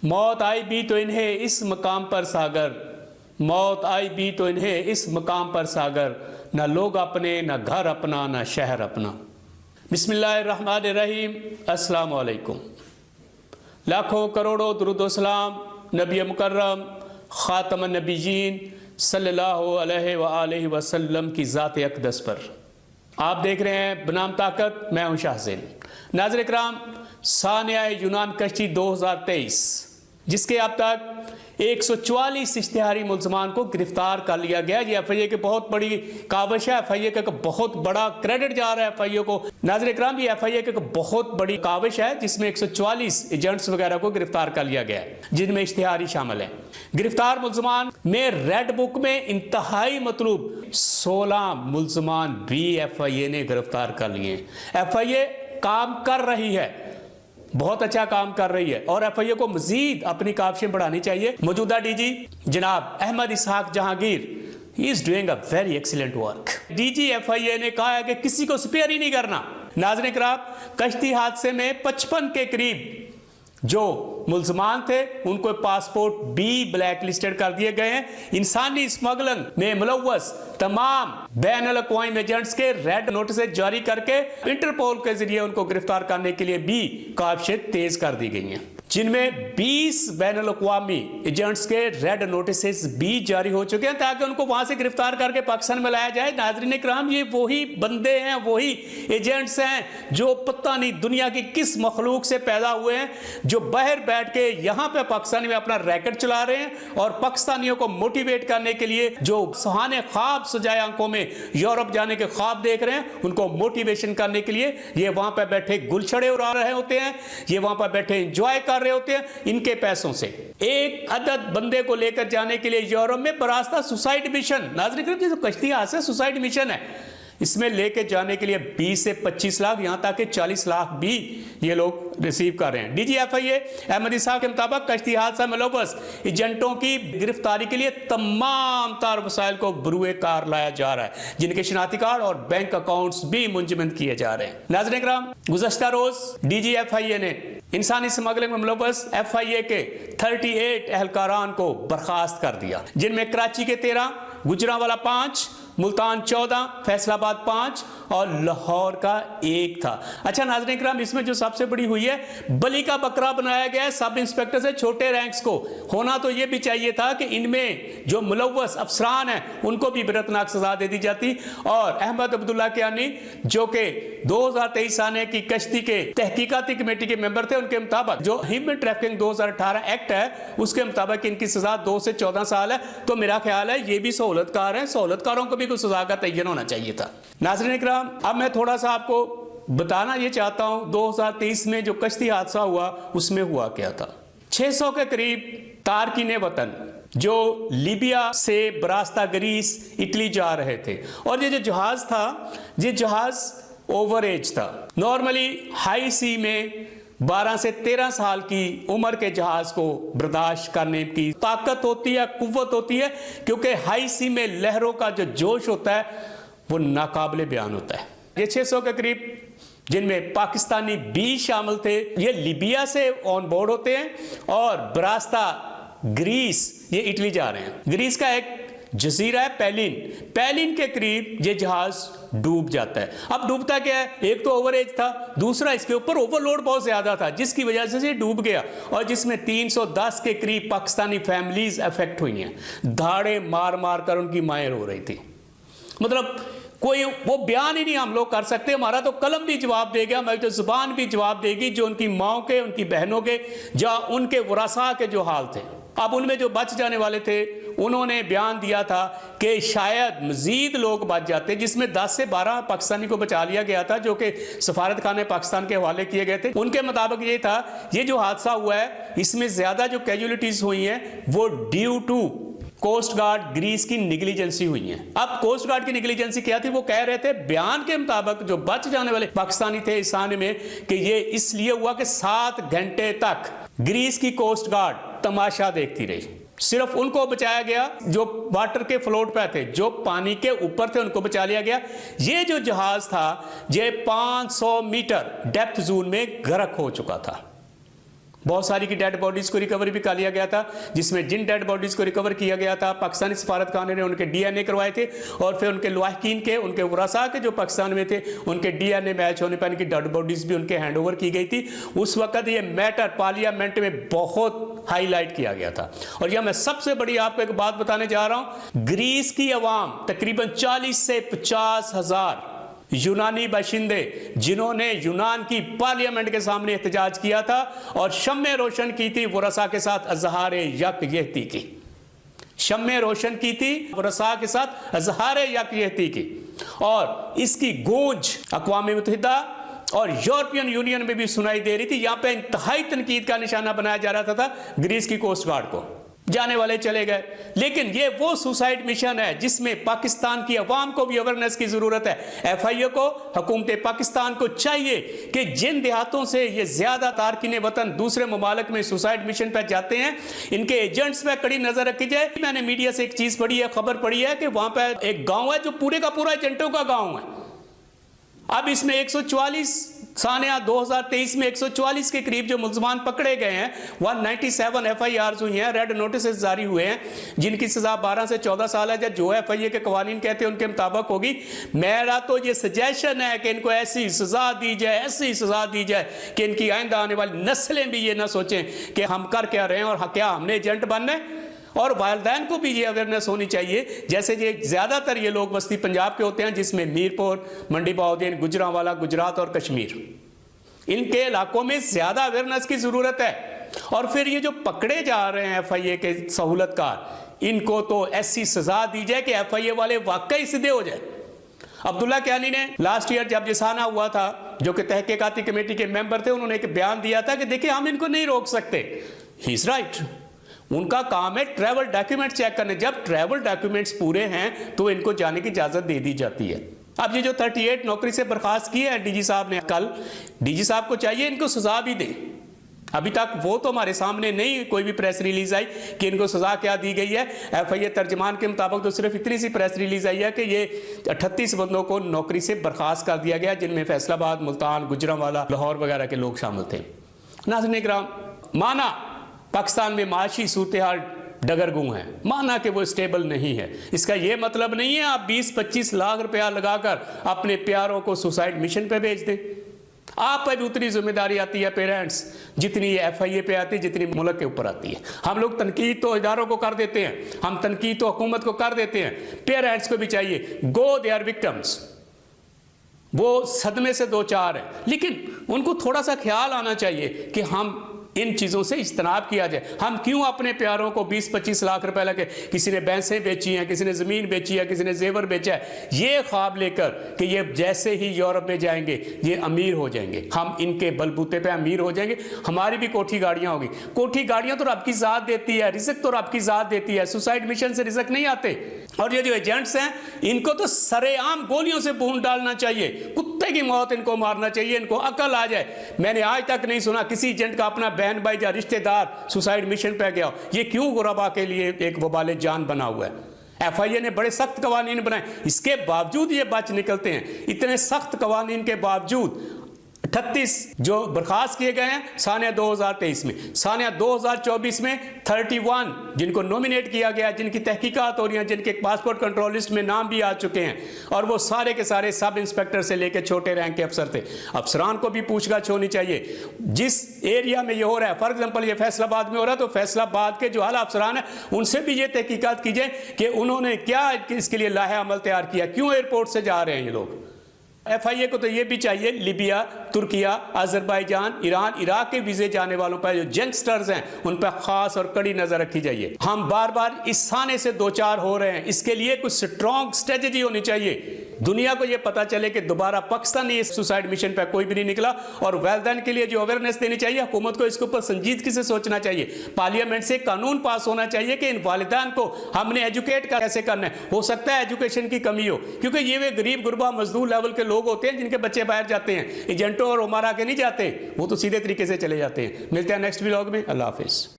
मौत आई भी तो इन्हें इस मकाम पर सागर, मौत आई भी तो इन्हें इस मकाम पर सागर, न लोग अपने न घर अपना न शहर अपना। बिस्मिल्लाहिर्रहमानिर्रहीम। अस्सलाम वालेकुम। लाखों करोड़ों दुरूद सलाम नबी मुकर्रम ख़ातमुन नबिय्यीन सल्लल्लाहु अलैहि व आलिहि वसल्लम की ज़ात अक़दस पर। आप देख रहे हैं बनाम ताकत, मैं हूं शाहज़ैन। नाज़रीन इकराम, सानिया यूनान कश्ती 2023 जिसके अब तक 144 इश्तिहारी मुल्ज़मान को गिरफ्तार कर लिया गया। ये FIA की बहुत बड़ी काविश है, FIA का बहुत बड़ा क्रेडिट जा रहा है FIA को। नाज़रीन इकराम, ये FIA की बहुत बड़ी काविश है जिसमें 144 एजेंट्स वगैरह को गिरफ्तार कर लिया गया है, जिनमें इश्तिहारी शामिल है। गिरफ्तार मुल्ज़मान में रेड बुक में इंतहाई मतलूब 16 मुल्ज़मान भी FIA ने गिरफ्तार कर लिए हैं। FIA काम कर रही है, बहुत अच्छा काम कर रही है और FIA को मजीद अपनी काविशें बढ़ानी चाहिए। मौजूदा DG जनाब Ahmad Ishaq Jahangir, he is doing a very excellent work. DG FIA ने कहा है कि किसी को स्पेयर ही नहीं करना। नाज़रीन इकराम, कश्ती हादसे में 55 के करीब जो मुल्ज़मान थे उनको पासपोर्ट भी ब्लैक लिस्टेड कर दिए गए हैं। इंसानी स्मगलिंग में मुलव्वस तमाम बैनुल अक़वामी एजेंट्स के रेड नोटिस जारी करके इंटरपोल के जरिए उनको गिरफ्तार करने के लिए भी काविशें तेज कर दी गई हैं, जिनमें 20 बैनुल अक़वामी एजेंट्स के रेड नोटिस भी जारी हो चुके हैं ताकि उनको वहां से गिरफ्तार करके पाकिस्तान में लाया जाए। नाज़रीन इकराम, ये वही बंदे हैं, वही एजेंट्स हैं जो पता नहीं दुनिया की किस मखलूक से पैदा हुए हैं, जो बाहर बैठ के यहाँ पे पाकिस्तान में अपना रैकेट चला रहे हैं और पाकिस्तानियों को मोटिवेट करने के लिए जो सुहाने ख्वाब सजाए आंखों में यूरोप जाने के ख्वाब देख रहे हैं, उनको मोटिवेशन करने के लिए ये वहां पर बैठे गुलछड़े उड़ा रहे होते हैं, ये वहां पर बैठे एंजॉय कर रहे होते हैं इनके पैसों से। एक अदद बंदे को लेकर जाने के लिए यूरोप में बरास्ता सुसाइड मिशन, नाज़रीन जो कश्ती हादसे सुसाइड मिशन है, इसमें लेके जाने के लिए 20 से 25 लाख यहां तक कि 40 लाख भी ये लोग रिसीव कर रहे हैं। DG FIA अहमद इसहाक के मुताबिक कश्ती हादसा में मुलव्वस एजेंटों की गिरफ्तारी के लिए तमाम तार वसाइल को बरूए कार लाया जा रहा है, जिनके शनाख्ती कार्ड और बैंक अकाउंट्स भी मुंजमद किए जा रहे हैं। नाज़रीन इकराम, गुज़श्ता रोज DG FIA ने इंसानी स्मगलिंग में मुलव्वस FIA के 38 एहलकारान को बर्खास्त कर दिया, जिनमें कराची के 13, गुजरांवाला 5, मुल्तान 14, फैसलाबाद 5 और लाहौर का 1 था। अच्छा नाज़रीन इकराम, इसमें जो सबसे बड़ी हुई है, बलि का बकरा बनाया गया है सब इंस्पेक्टर से छोटे रैंक्स को। होना तो ये भी चाहिए था कि इनमें जो मुलव्वस अफसरान हैं उनको भी बिरतनाक सजा दे दी जाती। और अहमद अब्दुल्ला कियानी जो कि 2023 आने की कश्ती के तहकीकाती कमेटी के मेंबर थे, उनके मुताबिक जो ह्यूमन ट्रैफिकिंग 2018 एक्ट है उसके मुताबिक इनकी सजा 2 से 14 साल है। तो मेरा ख्याल है ये भी सहूलतकार है, सहूलतकारों को भी कोई सजा का तयन होना चाहिए था। नाज़रीन इकराम, अब मैं थोड़ा सा आपको बताना ये चाहता हूं 2023 में जो कश्ती हादसा हुआ उसमें हुआ क्या था। 600 के करीब तारकीने वतन जो लीबिया से बरास्ता ग्रीस इटली जा रहे थे, और ये जो जहाज था ये जहाज ओवर एज था। नॉर्मली हाई सी में 12 से 13 साल की उम्र के जहाज को बर्दाश्त करने की ताकत होती है, कुव्वत होती है, क्योंकि हाई सी में लहरों का जो जोश होता है वो नाकाबिले बयान होता है। ये 600 के करीब, जिनमें पाकिस्तानी भी शामिल थे, ये लीबिया से ऑन बोर्ड होते हैं और बरास्ता ग्रीस ये इटली जा रहे हैं। ग्रीस का एक जजीरा है पैलिन के करीब ये जहाज डूब जाता है। अब डूबता क्या है, एक तो ओवर एज था, दूसरा इसके ऊपर ओवरलोड बहुत ज्यादा था जिसकी वजह से ये डूब गया, और जिसमें 310 के करीब पाकिस्तानी फैमिलीज अफेक्ट हुई हैं। धाड़े मार मार कर उनकी माएँ रो रही थी। मतलब कोई वो बयान ही नहीं हम लोग कर सकते। हमारा तो कलम भी जवाब देगा, हमारी तो जुबान भी जवाब देगी जो उनकी माओ के, उनकी बहनों के, या उनके वरासा के जो हाल थे। अब उनमें जो बच जाने वाले थे उन्होंने बयान दिया था कि शायद मजीद लोग बच जाते, जिसमें 10 से 12 पाकिस्तानी को बचा लिया गया था जो कि सफारत खाने पाकिस्तान के हवाले किए गए थे। उनके मुताबिक ये था, ये जो हादसा हुआ है इसमें ज्यादा जो कैजुअलिटीज हुई हैं वो due to coast guard Greece की निगलिजेंसी हुई है। अब कोस्ट गार्ड की निगलिजेंसी क्या थी, वो कह रहे थे बयान के मुताबिक जो बच जाने वाले पाकिस्तानी थे इस आने में कि ये इसलिए हुआ कि 7 घंटे तक ग्रीस की कोस्ट गार्ड तमाशा देखती रही। सिर्फ उनको बचाया गया जो वाटर के फ्लोट पे थे, जो पानी के ऊपर थे उनको बचा लिया गया। ये जो जहाज था ये 500 मीटर डेप्थ जोन में गर्क हो चुका था। बहुत सारी की डेड बॉडीज़ को रिकवर भी कर लिया गया था, जिसमें जिन डेड बॉडीज़ को रिकवर किया गया था पाकिस्तानी सफारतखाने ने उनके DNA करवाए थे और फिर उनके लवाहकीन के, उनके वरासा के जो पाकिस्तान में थे, उनके DNA मैच होने पर इनकी डेड बॉडीज़ भी उनके हैंड ओवर की गई थी। उस वक्त ये मैटर पार्लियामेंट में बहुत हाईलाइट किया गया था। और यह मैं सबसे बड़ी आपको एक बात बताने जा रहा हूँ, ग्रीस की अवाम तकरीबन 40 से 50 हजार यूनानी बाशिंदे जिन्होंने यूनान की पार्लियामेंट के सामने एहतजाज किया था और शम्में रोशन की थी वरसा के साथ अज़हार यकयहती की, शम्में रोशन की थी वरसा के साथ अज़हार यकयहती की। और इसकी गूंज अक़वाम मुत्तहिदा और यूरोपियन यूनियन में भी सुनाई दे रही थी। यहाँ पे इंतहाई तनकीद का निशाना बनाया जा रहा था ग्रीस की कोस्ट गार्ड को। जाने वाले चले गए, लेकिन ये वो सुसाइड मिशन है जिसमें पाकिस्तान की अवाम को भी अवेयरनेस की जरूरत है। FIA को, हुकूमत पाकिस्तान को चाहिए कि जिन देहातों से ये ज्यादा तारकीन वतन दूसरे ममालिक में सुसाइड मिशन पर जाते हैं, इनके एजेंट्स पर कड़ी नजर रखी जाए। मैंने मीडिया से एक चीज पढ़ी है, खबर पढ़ी है कि वहां पर एक गांव है जो पूरे का पूरा एजेंटों का गांव है। अब इसमें 144 सानिया 2023 में 144 के करीब जो मुल्ज़मान पकड़े गए हैं, 197 FIRs हुई हैं, रेड नोटिस जारी हुए हैं, जिनकी सजा 12 से 14 साल है। जो FIA के कवानीन कहते हैं उनके मुताबिक होगी। मेरा तो ये सजेशन है कि इनको ऐसी सजा दी जाए, ऐसी सजा दी जाए कि इनकी आइंदा आने वाली नस्लें भी ये ना सोचें कि हम कर क्या रहे हैं और क्या हमने एजेंट बनना है। और वालिदैन को भी ये अवेयरनेस होनी चाहिए, जैसे ये ज़्यादातर ये लोग बस्ती पंजाब के होते हैं, जिसमें मीरपुर, मंडी बहाउद्दीन, गुजरांवाला, गुजरात और कश्मीर, इनके इलाकों में ज़्यादा अवेयरनेस की ज़रूरत है। और फिर ये जो पकड़े जा रहे हैं FIA के सहूलतकार, इनको तो ऐसी सज़ा दी जाए कि FIA वाले वाकई सीधे हो जाए। अब्दुल्ला कियानी ने लास्ट ईयर जब जिसाना हुआ था, जो कि तहकीकाती कमेटी के मेंबर थे, उन्होंने एक बयान दिया था कि देखिए हम इनको नहीं रोक सकते। ही इज़ राइट, उनका काम है ट्रैवल डॉक्यूमेंट चेक करने। जब ट्रैवल डॉक्यूमेंट्स पूरे हैं तो इनको जाने की इजाज़त दे दी जाती है। अब ये जो 38 नौकरी से बर्खास्त किए हैं DG साहब ने, कल DG साहब को चाहिए इनको सजा भी दें। अभी तक वो तो हमारे सामने नहीं कोई भी प्रेस रिलीज आई कि इनको सजा क्या दी गई है। FIA तर्जमान के मुताबिक तो सिर्फ इतनी सी प्रेस रिलीज आई है कि ये 38 बंदों को नौकरी से बर्खास्त कर दिया गया, जिनमें फैसलाबाद, मुल्तान, गुजरांवाला, लाहौर वगैरह के लोग शामिल थे। नाज़रीन इकराम, माना पाकिस्तान में माशी सूरत हाल डगरगू है, माना कि वो स्टेबल नहीं है, इसका ये मतलब नहीं है आप 20-25 लाख रुपया लगाकर अपने प्यारों को सुसाइड मिशन पे भेज दें। आप पर भी उतनी जिम्मेदारी आती है पेरेंट्स, जितनी ये FIA पे आती है, जितनी मुल्क के ऊपर आती है। हम लोग तनकीद तो इदारों को कर देते हैं, हम तनकीद तो हुकूमत को कर देते हैं, पेरेंट्स को भी चाहिए। गो दे आर विक्टिम्स, वो सदमे से दो चार हैं, लेकिन उनको थोड़ा सा ख्याल आना चाहिए कि हम इन चीज़ों से इज्तनाब किया जाए। हम क्यों अपने प्यारों को 20-25 लाख रुपए लगे, किसी ने भैंसें बेची हैं, किसी ने ज़मीन बेची है, किसी ने जेवर बेचा है, ये ख्वाब लेकर कि ये जैसे ही यूरोप में जाएंगे ये अमीर हो जाएंगे, हम इनके बलबूते पे अमीर हो जाएंगे, हमारी भी कोठी गाड़ियाँ होगी। कोठी गाड़ियाँ तो रब की ज़ात देती है, रिज़्क़ तो रब की ज़ात देती है, सुसाइड मिशन से रिज़्क़ नहीं आते। और ये जो एजेंट्स हैं, इनको तो सरेआम गोलियों से भून डालना चाहिए, कुत्ते की मौत इनको मारना चाहिए, इनको अकल आ जाए। मैंने आज तक नहीं सुना किसी एजेंट का अपना बहन भाई या रिश्तेदार सुसाइड मिशन पे गया। ये क्यों गुरबा के लिए एक वबाले जान बना हुआ है। FIA ने बड़े सख्त कवानीन बनाए, इसके बावजूद ये बच निकलते हैं। इतने सख्त कवानीन के बावजूद 38 जो बर्खास्त किए गए हैं सानिया 2023 में, सानिया 2024 में 31 जिनको नॉमिनेट किया गया, जिनकी तहकीकात हो रही हैं, जिनके पासपोर्ट कंट्रोल लिस्ट में नाम भी आ चुके हैं, और वो सारे के सारे सब इंस्पेक्टर से लेकर छोटे रैंक के अफसर थे। अफसरान को भी पूछताछ होनी चाहिए जिस एरिया में ये हो रहा है। फॉर एग्जाम्पल ये फैसलाबाद में हो रहा है, तो फैसलाबाद के जो आला अफसरान है उनसे भी ये तहकीकात की जाए कि उन्होंने क्या इसके लिए लाहे अमल तैयार किया, क्यों एयरपोर्ट से जा रहे हैं ये लोग। FIA को तो ये भी चाहिए Libya, Türkiye, Azerbaijan, Iran, Iraq के वीज़े जाने वालों पर जो यंगस्टर्स हैं उन पर खास और कड़ी नज़र रखी जाइए। हम बार बार इस साने से दो चार हो रहे हैं, इसके लिए कुछ स्ट्रॉन्ग स्ट्रेटजी होनी चाहिए। दुनिया को ये पता चले कि दोबारा पाकिस्तानी इस सुसाइड मिशन पर कोई भी नहीं निकला। और वालिदैन के लिए जो अवेयरनेस देनी चाहिए, हुकूमत को इसके ऊपर संजीदगी से सोचना चाहिए। पार्लियामेंट से कानून पास होना चाहिए कि इन वालिदैन को हमने एजुकेट कैसे करना है। हो सकता है एजुकेशन की कमी हो, क्योंकि ये वे गरीब गुरबा मजदूर लेवल के लोग होते हैं जिनके बच्चे बाहर जाते हैं, एजेंटों और उमरा के नहीं जाते, वो तो सीधे तरीके से चले जाते हैं। मिलते हैं नेक्स्ट व्लॉग में। अल्लाह हाफिज़।